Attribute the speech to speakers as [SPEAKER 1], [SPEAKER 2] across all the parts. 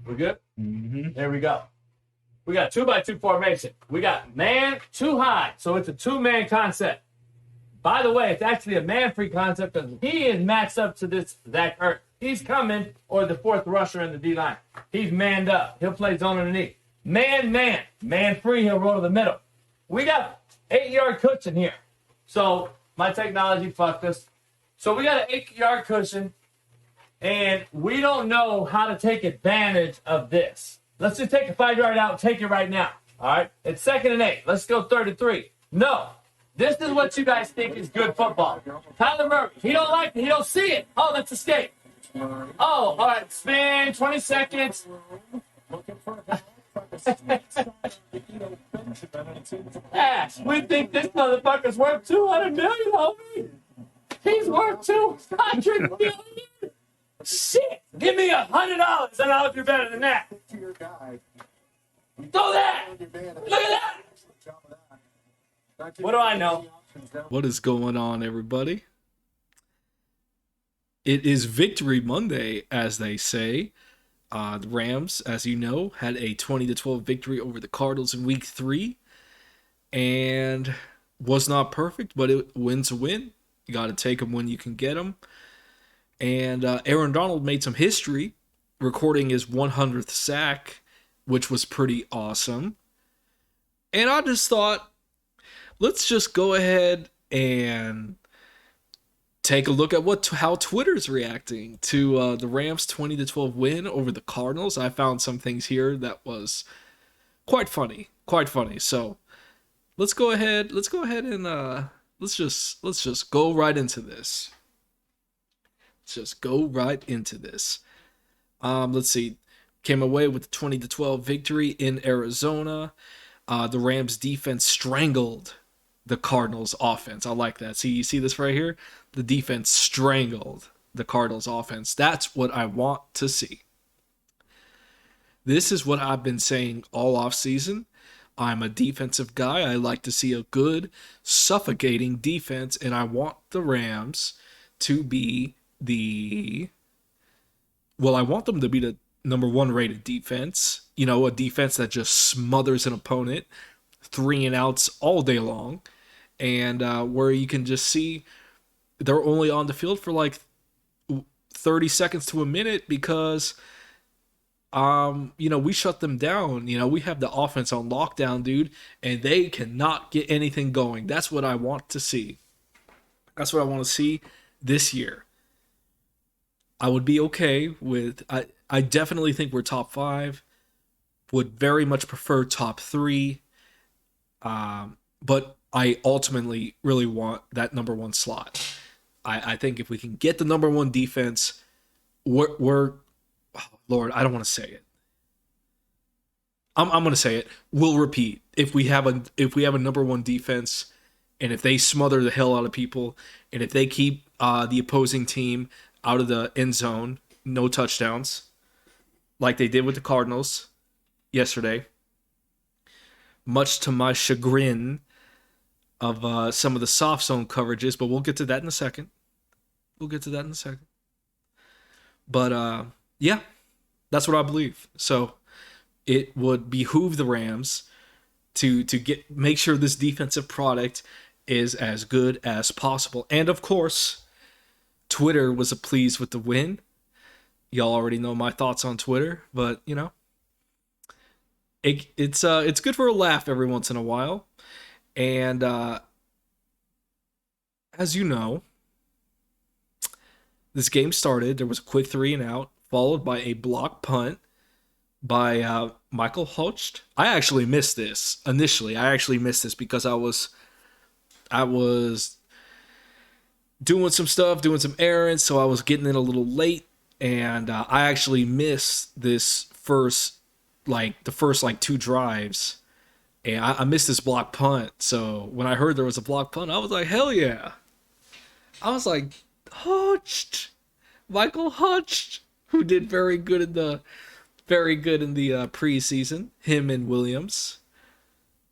[SPEAKER 1] We're good?
[SPEAKER 2] Mm-hmm.
[SPEAKER 1] There we go. We got 2x2 formation. We got man too high. So it's a two-man concept. By the way, it's actually a man-free concept because he is matched up to this Zach Ertz. He's coming, or the fourth rusher in the D-line. He's manned up. He'll play zone underneath. Man-free, he'll roll to the middle. We got 8-yard cushion here. So my technology fucked us. So we got an 8-yard cushion, and we don't know how to take advantage of this. Let's just take a 5-yard out and take it right now. All right? It's 2nd and 8. Let's go 33. No. This is what you guys think is good football. Tyler Murray, he don't like it. He don't see it. Oh, let's escape. Oh, all right. Spin, 20 seconds. Ash, we think this motherfucker's worth $200 million, homie. He's worth $200 million. Shit. Give me $100 and I'll do better than that. Throw that. Look at that. What do I know?
[SPEAKER 2] What is going on, everybody? It is Victory Monday, as they say. The Rams, as you know, had a 20-12 victory over the Cardinals in Week 3. And was not perfect, but it wins a win. You got to take them when you can get them. And Aaron Donald made some history, recording his 100th sack, which was pretty awesome. And I just thought, let's just go ahead and take a look at how Twitter's reacting to the Rams' 20-12 win over the Cardinals. I found some things here that was quite funny. So let's go ahead and let's just go right into this. Let's see. Came away with a 20-12 victory in Arizona. The Rams defense strangled the Cardinals offense. I like that. See, you see this right here? The defense strangled the Cardinals offense. That's what I want to see. This is what I've been saying all offseason. I'm a defensive guy. I like to see a good, suffocating defense, and I want the Rams to be I want them to be the number 1 rated defense. You know, a defense that just smothers an opponent, 3 and outs all day long, and where you can just see they're only on the field for like 30 seconds to a minute because, we shut them down. We have the offense on lockdown, dude, and they cannot get anything going. That's what I want to see. That's what I want to see this year. I would be okay with, I definitely think we're top 5. Would very much prefer top 3. But I ultimately really want that number 1 slot. I think if we can get the number 1 defense, we're oh, Lord, I don't want to say it. I'm going to say it. We'll repeat. If we have a number 1 defense, and if they smother the hell out of people, and if they keep the opposing team out of the end zone, no touchdowns, like they did with the Cardinals yesterday, much to my chagrin of some of the soft zone coverages, but we'll get to that in a second. But yeah, that's what I believe. So it would behoove the Rams to make sure this defensive product is as good as possible. And of course, Twitter was pleased with the win. Y'all already know my thoughts on Twitter, but it's good for a laugh every once in a while. And as you know, this game started. There was a quick 3 and out, followed by a block punt by Michael Hocht. I actually missed this initially. Because I was doing some stuff, doing some errands, so I was getting in a little late, and I actually missed this first 2 drives, and I missed this block punt. So when I heard there was a block punt, I was like, hell yeah. I was like, Michael Hocht, who did very good in the preseason, him and Williams.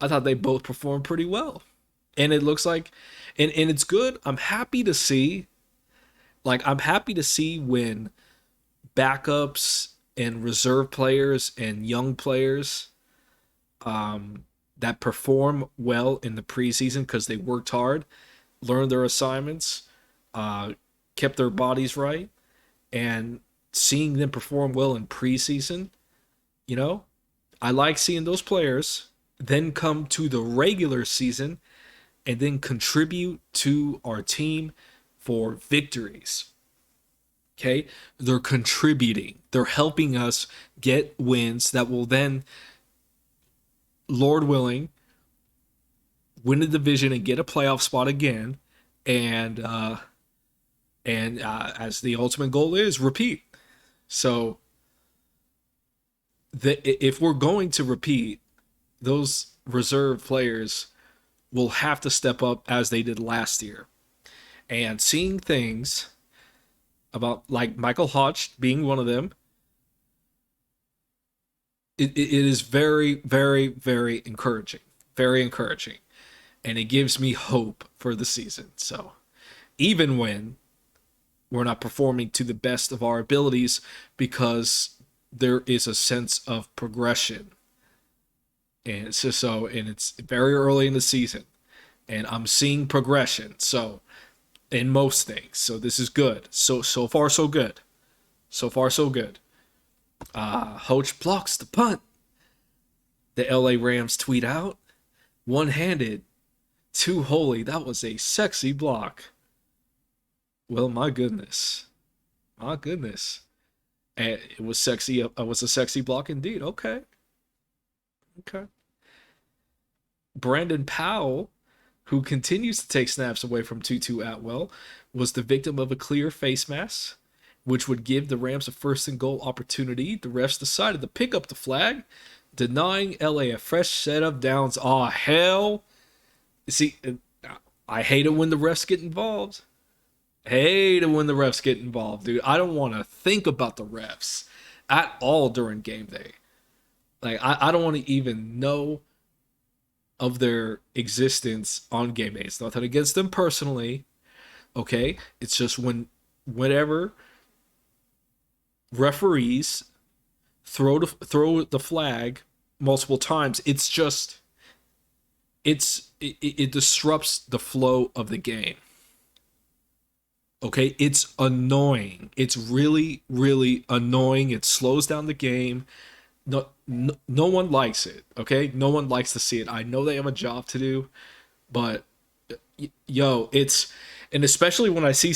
[SPEAKER 2] I thought they both performed pretty well. And it looks like, and it's good. I'm happy to see when backups and reserve players and young players that perform well in the preseason because they worked hard, learned their assignments, kept their bodies right, and seeing them perform well in preseason, you know, I like seeing those players then come to the regular season and then contribute to our team for victories. Okay? They're contributing. They're helping us get wins that will then, Lord willing, win the division and get a playoff spot again. And as the ultimate goal is, repeat. So if we're going to repeat, those reserve players will have to step up as they did last year. And seeing things about like Michael Hodge being one of them, it is very, very, very encouraging. Very encouraging. And it gives me hope for the season. So even when we're not performing to the best of our abilities, because there is a sense of progression. And it's just and it's very early in the season. And I'm seeing progression. So in most things. So this is good. So far so good. So far so good. Hodge blocks the punt. The LA Rams tweet out. One-handed. Too holy. That was a sexy block. Well, my goodness. My goodness. And it was sexy. It was a sexy block indeed. Okay. Okay. Brandon Powell, who continues to take snaps away from Tutu Atwell, was the victim of a clear face mask, which would give the Rams a first and goal opportunity. The refs decided to pick up the flag, denying LA a fresh set of downs. Aw, hell. See, I hate it when the refs get involved. Hate it when the refs get involved, dude. I don't want to think about the refs at all during game day. Like, I don't want to even know of their existence on game day. It's nothing against them personally, okay? It's just whenever referees throw the flag multiple times, it disrupts the flow of the game. Okay, it's annoying. It's really, really annoying. It slows down the game. No one likes it, okay? No one likes to see it. I know they have a job to do, but and especially when I see,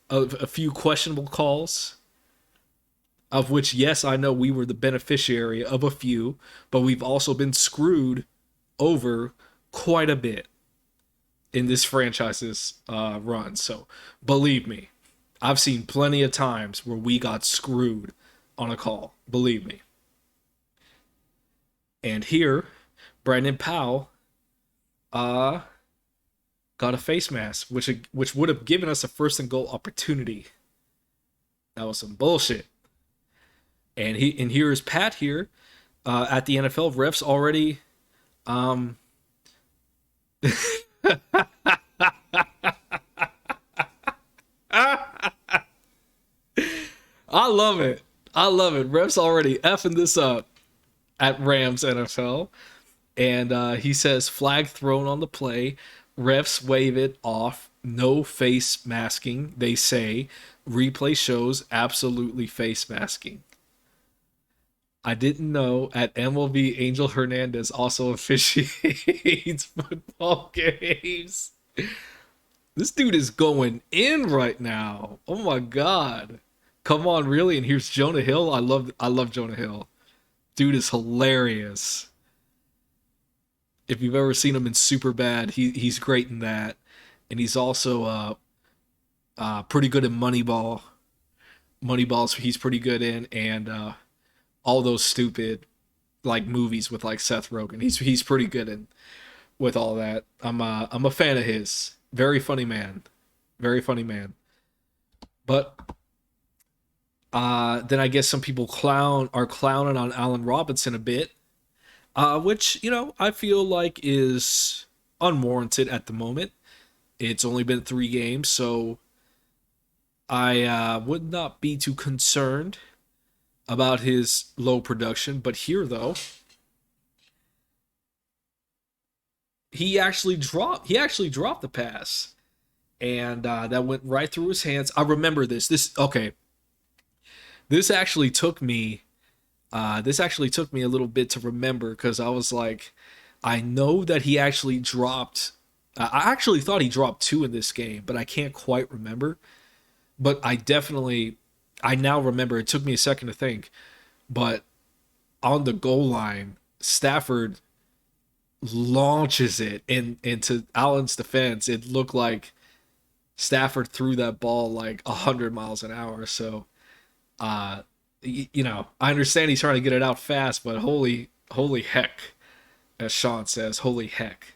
[SPEAKER 2] a few questionable calls, of which, yes, I know we were the beneficiary of a few, but we've also been screwed over quite a bit in this franchise's run. So believe me, I've seen plenty of times where we got screwed on a call. Believe me. And here, Brandon Powell got a face mask, which would have given us a first and goal opportunity. That was some bullshit. And here is Pat here at the NFL. Refs already I love it. I love it. Refs already effing this up at Rams NFL. And he says, flag thrown on the play. Refs wave it off. No face masking, they say. Replay shows absolutely face masking. I didn't know at MLB Angel Hernandez also officiates football games. This dude is going in right now. Oh my god. Come on, really? And here's Jonah Hill. I love Jonah Hill. Dude is hilarious. If you've ever seen him in Superbad, he's great in that. And he's also pretty good in Moneyball. Moneyball's he's pretty good in, and all those stupid like movies with like Seth Rogen. He's pretty good in with all that. I'm a fan of his. Very funny man. Very funny man. But then I guess some people are clowning on Allen Robinson a bit, which, I feel like is unwarranted at the moment. It's only been 3 games, so I would not be too concerned about his low production. But here, though, he actually dropped the pass, and that went right through his hands. I remember this. This okay. This actually took me. This actually took me a little bit to remember because I was like, I know that he actually dropped. I actually thought he dropped two in this game, but I can't quite remember. But I now remember. It took me a second to think, but on the goal line, Stafford launches it into Allen's defense. It looked like Stafford threw that ball like 100 miles an hour. So, I understand he's trying to get it out fast, but holy heck, as Sean says, holy heck,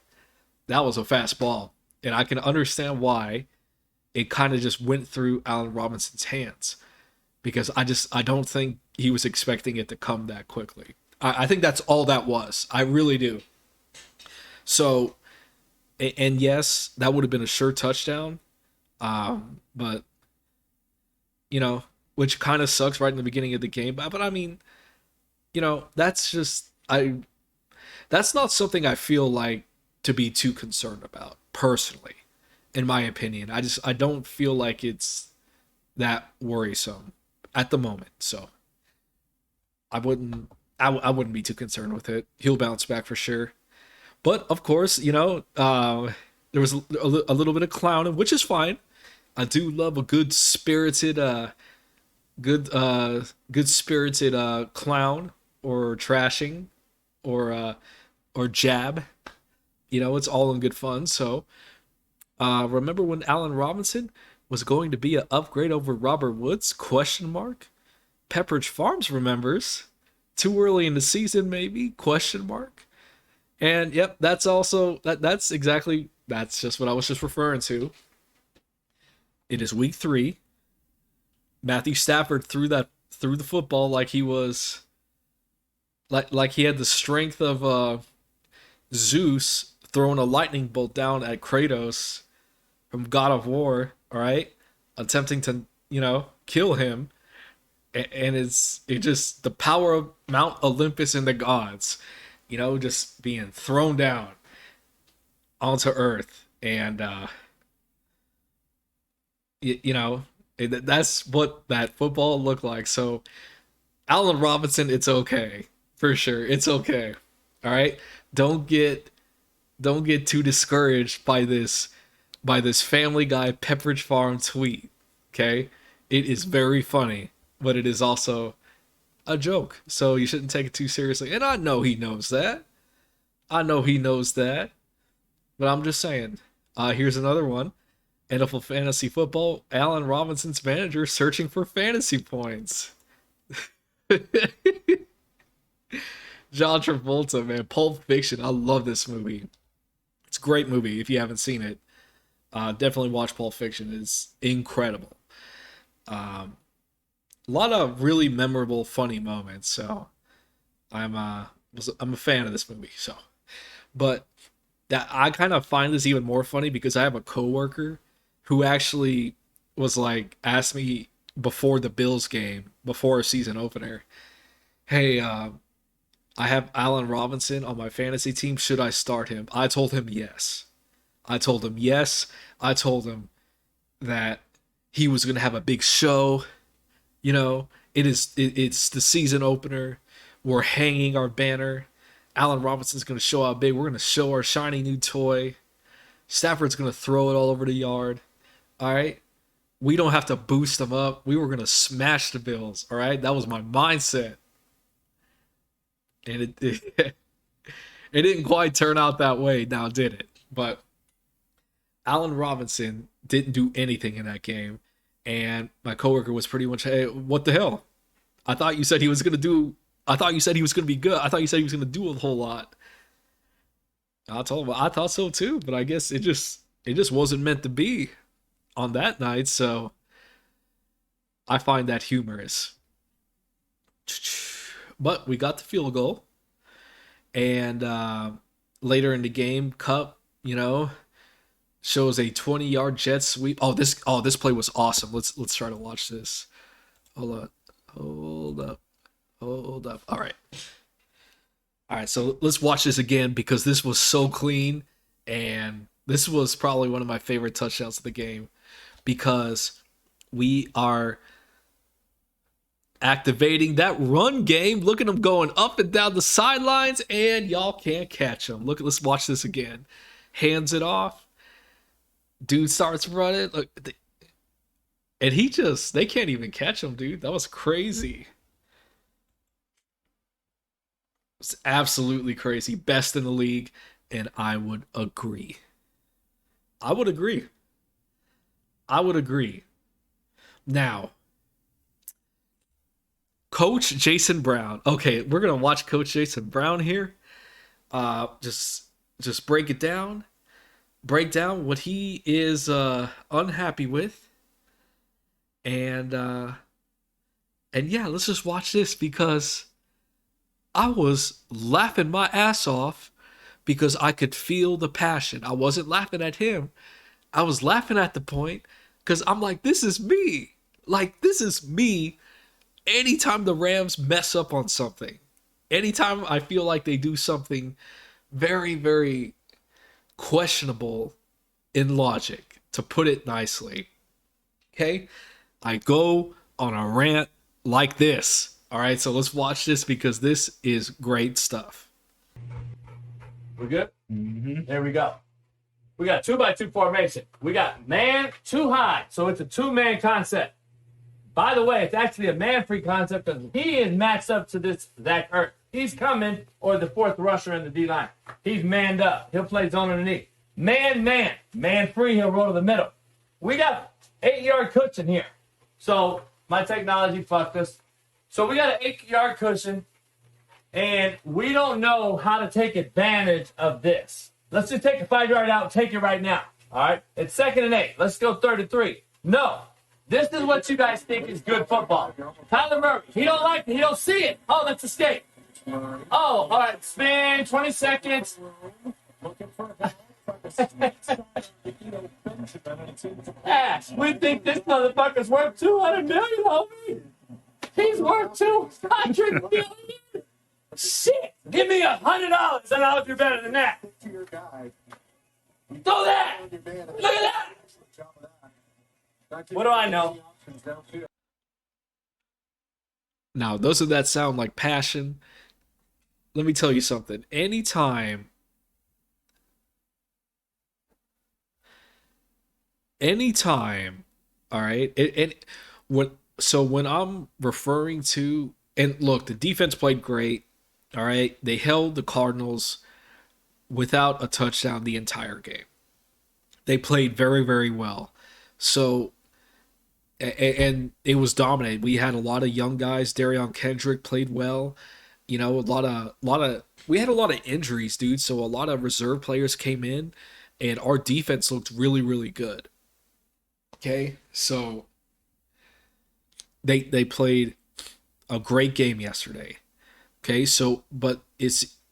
[SPEAKER 2] that was a fast ball, and I can understand why it kind of just went through Allen Robinson's hands because I don't think he was expecting it to come that quickly. I think that's all that was. I really do. So, and yes, that would have been a sure touchdown. But which kind of sucks right in the beginning of the game. But I mean, that's just that's not something I feel like to be too concerned about personally, in my opinion. I don't feel like it's that worrisome at the moment. So I wouldn't be too concerned with it. He'll bounce back for sure. But of course, there was a little bit of clowning, which is fine. I do love a good spirited clown or trashing or jab. It's all in good fun. So remember when Allen Robinson was going to be an upgrade over Robert Woods? Question mark. Pepperidge Farms remembers. Too early in the season, maybe? Question mark. And yep, that's also that's just what I was just referring to. It is week 3. Matthew Stafford threw the football like he was like he had the strength of Zeus throwing a lightning bolt down at Kratos from God of War, all right? Attempting to, kill him. And it just the power of Mount Olympus and the gods, just being thrown down onto Earth, and that's what that football looked like. So, Allen Robinson, it's okay for sure. It's okay. All right, don't get too discouraged by this Family Guy Pepperidge Farm tweet. Okay, it is very funny, but it is also a joke, so you shouldn't take it too seriously. And I know he knows that. But I'm just saying. Here's another one. NFL Fantasy Football. Allen Robinson's manager searching for fantasy points. John Travolta, man. Pulp Fiction. I love this movie. It's a great movie if you haven't seen it. Definitely watch Pulp Fiction. It's incredible. A lot of really memorable, funny moments. So I'm a fan of this movie. So, but that I kind of find this even more funny because I have a coworker who actually was like asked me before the Bills game, before a season opener, hey, I have Allen Robinson on my fantasy team. Should I start him? I told him yes. I told him yes. I told him that he was going to have a big show. It's the season opener. We're hanging our banner. Allen Robinson's going to show out big. We're going to show our shiny new toy. Stafford's going to throw it all over the yard. All right? We don't have to boost them up. We were going to smash the Bills. All right? That was my mindset. And it didn't quite turn out that way now, did it? But Allen Robinson didn't do anything in that game. And my coworker was pretty much, hey, what the hell? I thought you said he was going to be good. I thought you said he was going to do a whole lot. I told him I thought so too, but I guess it just wasn't meant to be on that night. So I find that humorous. But we got the field goal, and later in the game, Cup, shows a 20-yard jet sweep. This play was awesome. Let's try to watch this. Hold up. Hold up. All right. All right, so let's watch this again because this was so clean, and this was probably one of my favorite touchdowns of the game because we are activating that run game. Look at him going up and down the sidelines, and y'all can't catch him. Let's watch this again. Hands it off. Dude starts running. Look, and they can't even catch him, dude. That was crazy. It's absolutely crazy. Best in the league, and I would agree. I would agree. I would agree. Now, Coach Jason Brown. Okay, we're gonna watch Coach Jason Brown here. Just break it down. Break down what he is unhappy with, and yeah, let's just watch this because I was laughing my ass off because I could feel the passion. I wasn't laughing at him. I was laughing at the point because I'm like, this is me. Like, this is me anytime the Rams mess up on something. Anytime I feel like they do something very, very questionable in logic, to put it nicely. Okay? I go on a rant like this. All right, so let's watch this because this is great stuff.
[SPEAKER 1] We good? Mm-hmm. There we go. We got 2x2 formation. We got man too high, so it's a two-man concept. By the way, it's actually a man-free concept because he is matched up to this Zach Ertz. He's coming, or the fourth rusher in the D-line. He's manned up. He'll play zone underneath. Man-free, he'll roll to the middle. We got 8-yard cushion here. So my technology fucked us. So we got an 8-yard cushion, and we don't know how to take advantage of this. Let's just take a 5-yard out and take it right now. All right? It's 2nd and 8. Let's go 3rd and 3. No. This is what you guys think is good football. Tyler Murray, he don't like it. He don't see it. Oh, let's escape. Oh, all right. Spin, 20 seconds. Ash, we think this motherfucker's worth $200 million, homie. He's worth $200 million. Shit, give me $100 and I'll do better than that. Throw that. Look at that. What do I know?
[SPEAKER 2] Now, doesn't that sound like passion? Let me tell you something. Anytime, all right. When I'm referring to, and look, the defense played great. All right, they held the Cardinals without a touchdown the entire game. They played very, very well. So, and it was dominated. We had a lot of young guys. Darion Kendrick played well. You know, we had a lot of injuries, dude. So a lot of reserve players came in, and our defense looked really, really good. Okay, so they played a great game yesterday. Okay, so but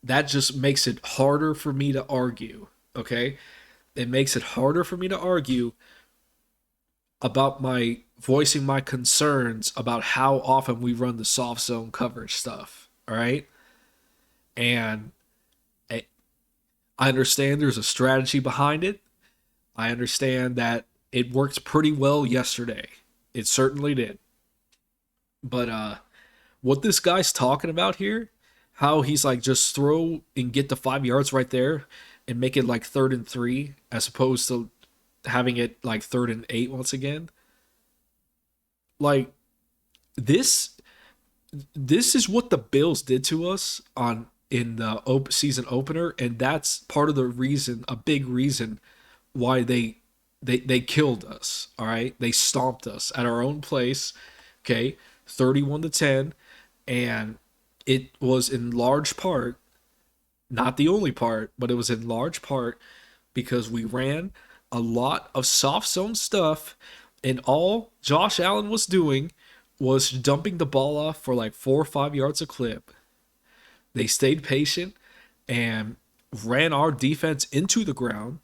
[SPEAKER 2] that just makes it harder for me to argue. Okay, it makes it harder for me to argue about my voicing my concerns about how often we run the soft zone coverage stuff. All right, and I understand there's a strategy behind it. I understand that it worked pretty well yesterday. It certainly did. But what this guy's talking about here, how he's like just throw and get the 5 yards right there and make it like 3rd and 3 as opposed to having it like 3rd and 8 once again. Like this is what the Bills did to us in the season opener, and that's part of the reason, a big reason why they killed us. All right, they stomped us at our own place. Okay, 31-10, and it was in large part, not the only part, but it was in large part because we ran a lot of soft zone stuff, and all Josh Allen was doing was dumping the ball off for like 4 or 5 yards a clip. They stayed patient and ran our defense into the ground.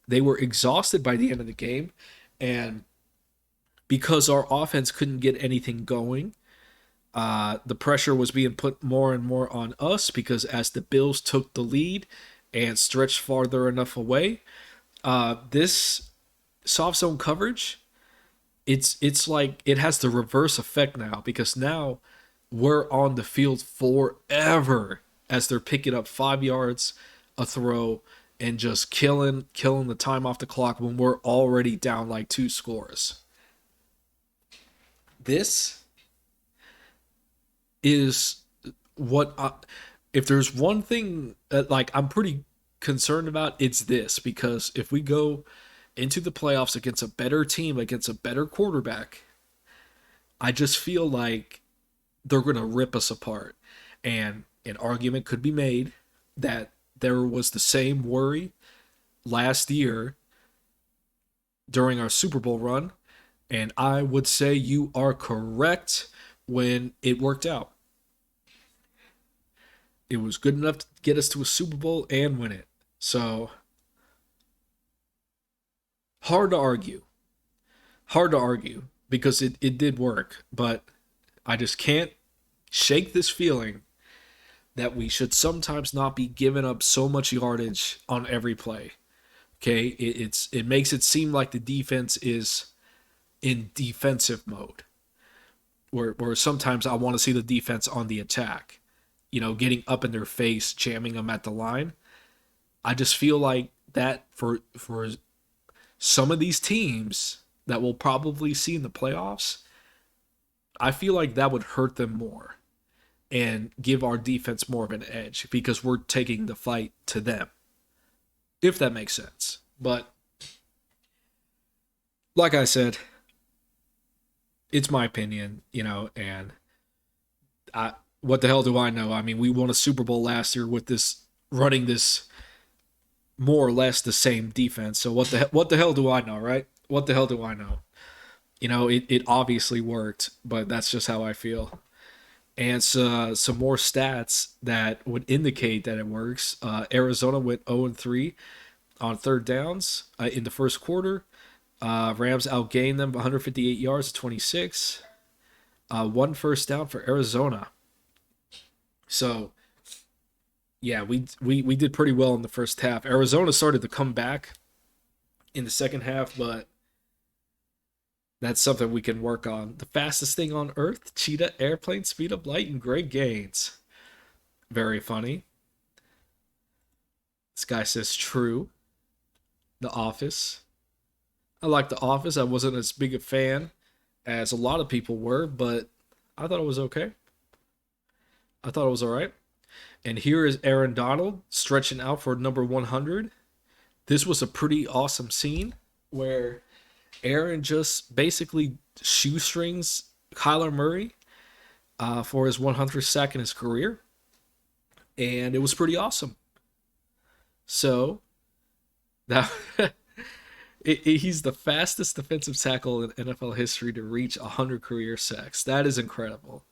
[SPEAKER 2] They were exhausted by the end of the game, and because our offense couldn't get anything going, The pressure was being put more and more on us because as the Bills took the lead and stretched farther enough away, this soft zone coverage, it's like it has the reverse effect now because now we're on the field forever as they're picking up 5 yards a throw and just killing the time off the clock when we're already down like 2 scores. This is what if there's one thing that like I'm pretty concerned about, it's this, because if we go into the playoffs against a better team, against a better quarterback, I just feel like they're going to rip us apart. And an argument could be made that there was the same worry last year during our Super Bowl run, and I would say you are correct when it worked out. It was good enough to get us to a Super Bowl and win it. So, hard to argue. Hard to argue because it did work. But I just can't shake this feeling that we should sometimes not be giving up so much yardage on every play. Okay? It makes it seem like the defense is in defensive mode. Where sometimes I want to see the defense on the attack. You know, getting up in their face, jamming them at the line. I just feel like that for some of these teams that we'll probably see in the playoffs, I feel like that would hurt them more and give our defense more of an edge because we're taking the fight to them, if that makes sense. But like I said, it's my opinion, you know, and what the hell do I know? I mean, we won a Super Bowl last year with this running this more or less the same defense. So what the hell do I know, right? What the hell do I know? You know, it obviously worked, but that's just how I feel. And some more stats that would indicate that it works. Arizona went 0-3 on third downs in the first quarter. Rams outgained them 158 yards to 26. One first down for Arizona. So, yeah, we did pretty well in the first half. Arizona started to come back in the second half, but that's something we can work on. The fastest thing on earth, cheetah, airplane, speed of light, and Great Gains. Very funny. This guy says true. The Office. I like The Office. I wasn't as big a fan as a lot of people were, but I thought it was okay. I thought it was all right. And here is Aaron Donald stretching out for number 100. This was a pretty awesome scene where Aaron just basically shoestrings Kyler Murray for his 100th sack in his career. And it was pretty awesome. So, that he's the fastest defensive tackle in NFL history to reach 100 career sacks. That is incredible.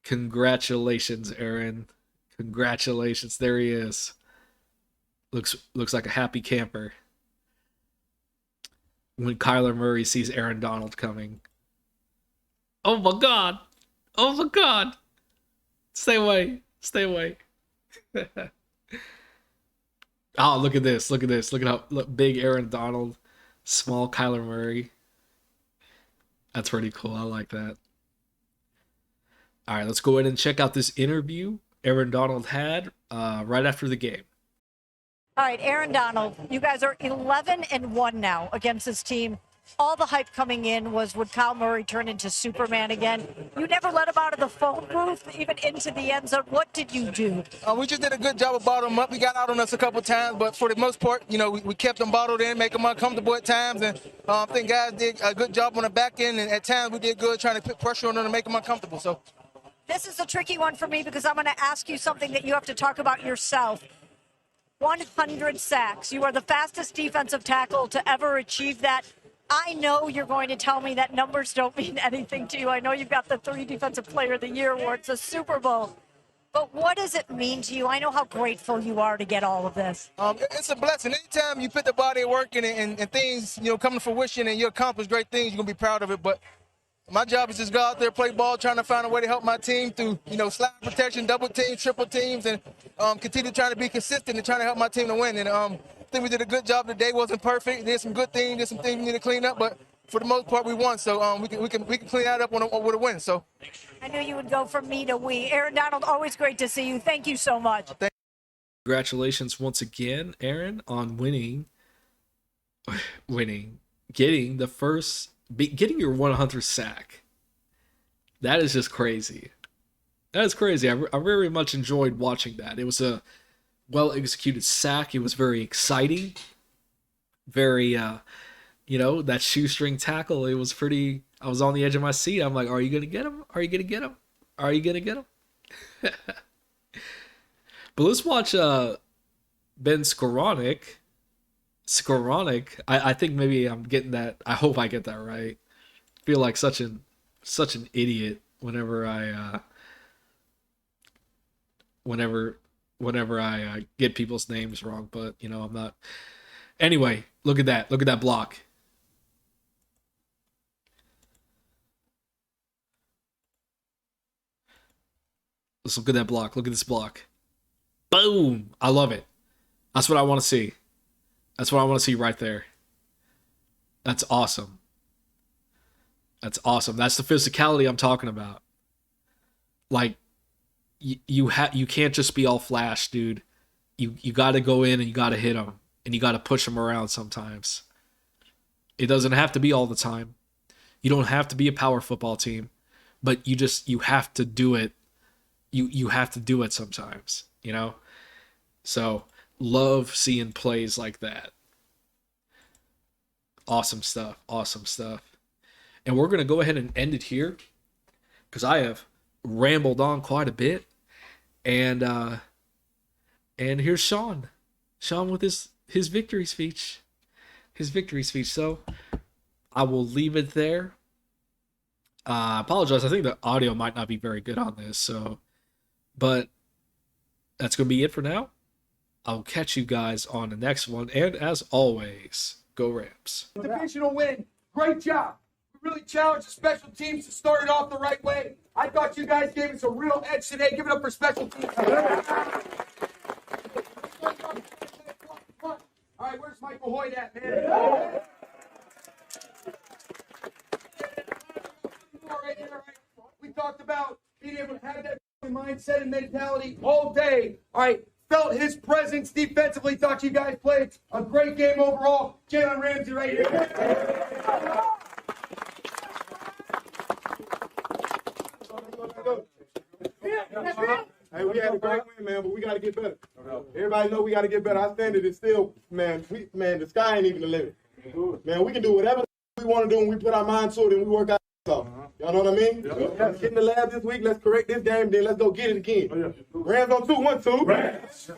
[SPEAKER 2] Congratulations, Aaron. Congratulations. There he is. Looks like a happy camper when Kyler Murray sees Aaron Donald coming. Oh my God. Oh my God. Stay away. Stay away. Oh, look at this. Look at this. Look at how big Aaron Donald, small Kyler Murray. That's pretty cool. I like that. All right, let's go ahead and check out this interview Aaron Donald had right after the game.
[SPEAKER 3] All right, Aaron Donald, you guys are 11-1 now against this team. All the hype coming in was, would Kyle Murray turn into Superman again? You never let him out of the phone booth, even into the end zone. What did you do?
[SPEAKER 4] We just did a good job of bottling them up. We got out on us a couple times, but for the most part, you know, we kept them bottled in, make them uncomfortable at times, and I think guys did a good job on the back end, and at times we did good trying to put pressure on them to make them uncomfortable. So,
[SPEAKER 3] this is a tricky one for me because I'm going to ask you something that you have to talk about yourself. 100 sacks. You are the fastest defensive tackle to ever achieve that. I know you're going to tell me that numbers don't mean anything to you. I know you've got the 3 Defensive Player of the Year awards, the Super Bowl. But what does it mean to you? I know how grateful you are to get all of this.
[SPEAKER 4] It's a blessing. Anytime you put the body at work and things, you know, come to fruition and you accomplish great things, you're going to be proud of it. But My job is just go out there, play ball, trying to find a way to help my team through, slide protection, double teams, triple teams, and continue trying to be consistent and trying to help my team to win. And I think we did a good job today. Wasn't perfect. Did some good things, did some things we need to clean up, but for the most part, we won. So we can clean that up with a win. So
[SPEAKER 3] I knew you would go from me to we. Aaron Donald, always great to see you. Thank you so much.
[SPEAKER 2] Congratulations once again, Aaron, on getting your 100th sack. That is just crazy. That is crazy. I very much enjoyed watching that. It was a well-executed sack. It was very exciting. Very, that shoestring tackle. It was pretty. I was on the edge of my seat. I'm like, are you going to get him? Are you going to get him? Are you going to get him? But let's watch Ben Skoranek. I think maybe I'm getting that. I hope I get that right. I feel like such an idiot whenever I get people's names wrong, but I'm not. Anyway, look at that. Look at that block. Let's look at that block. Look at this block. Boom! I love it. That's what I want to see. That's what I want to see right there. That's awesome. That's awesome. That's the physicality I'm talking about. Like, you can't just be all flash, dude. You got to go in and you got to hit them. And you got to push them around sometimes. It doesn't have to be all the time. You don't have to be a power football team. But you have to do it. You have to do it sometimes, So, love seeing plays like that. Awesome stuff. Awesome stuff. And we're going to go ahead and end it here because I have rambled on quite a bit. And here's Sean. Sean with his victory speech. His victory speech. So I will leave it there. I apologize. I think the audio might not be very good on this. But that's going to be it for now. I'll catch you guys on the next one. And as always, go Rams.
[SPEAKER 5] Divisional win. Great job. We really challenged the special teams to start it off the right way. I thought you guys gave us a real edge today. Give it up for special teams. All right, where's Michael Hoyt at, man? We talked about being able to have that mindset and mentality all day. All right. Felt his presence defensively. Thought you guys played a great game overall. Jalen Ramsey right here.
[SPEAKER 6] Hey, we had a great win, man, but we got to get better. Everybody know we got to get better. Our standard is still, the sky ain't even the limit. Man, we can do whatever we want to do when we put our mind to it and we work out. Y'all know what I mean? Let's get in the lab this week. Let's correct this game. Then let's go get it again. Rams on 2, 1, 2. Rams.